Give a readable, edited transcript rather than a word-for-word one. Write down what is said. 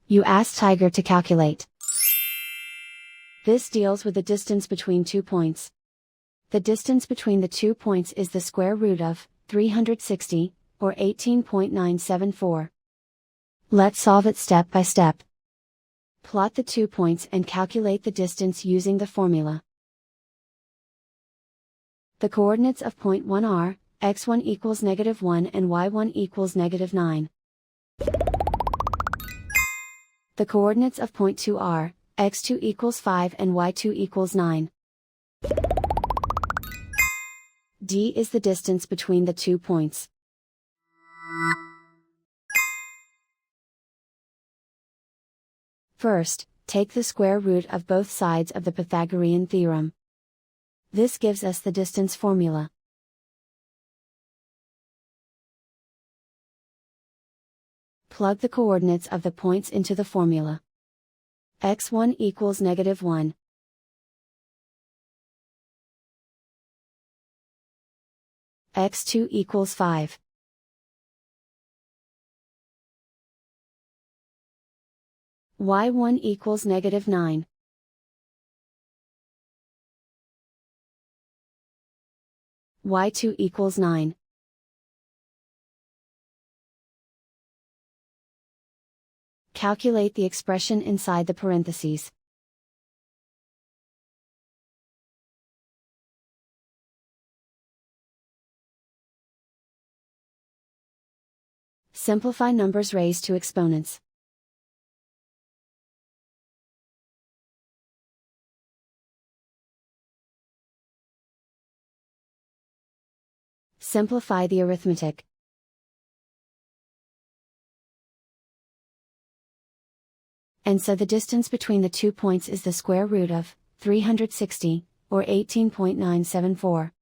You ask Tiger to calculate. This deals with the distance between 2 points. The distance between the 2 points is the square root of 360, or 18.974. Let's solve it step by step. Plot the 2 points and calculate the distance using the formula. The coordinates of point 1 are, x1 equals -1 and y1 equals -9. The coordinates of point 2 are, x2 equals 5 and y2 equals 9. D is the distance between the 2 points. First, take the square root of both sides of the Pythagorean theorem. This gives us the distance formula. Plug the coordinates of the points into the formula. x1 equals -1. x2 equals 5. y1 equals -9. y2 equals 9. Calculate the expression inside the parentheses. Simplify numbers raised to exponents. Simplify the arithmetic. And so the distance between the 2 points is the square root of 360, or 18.974.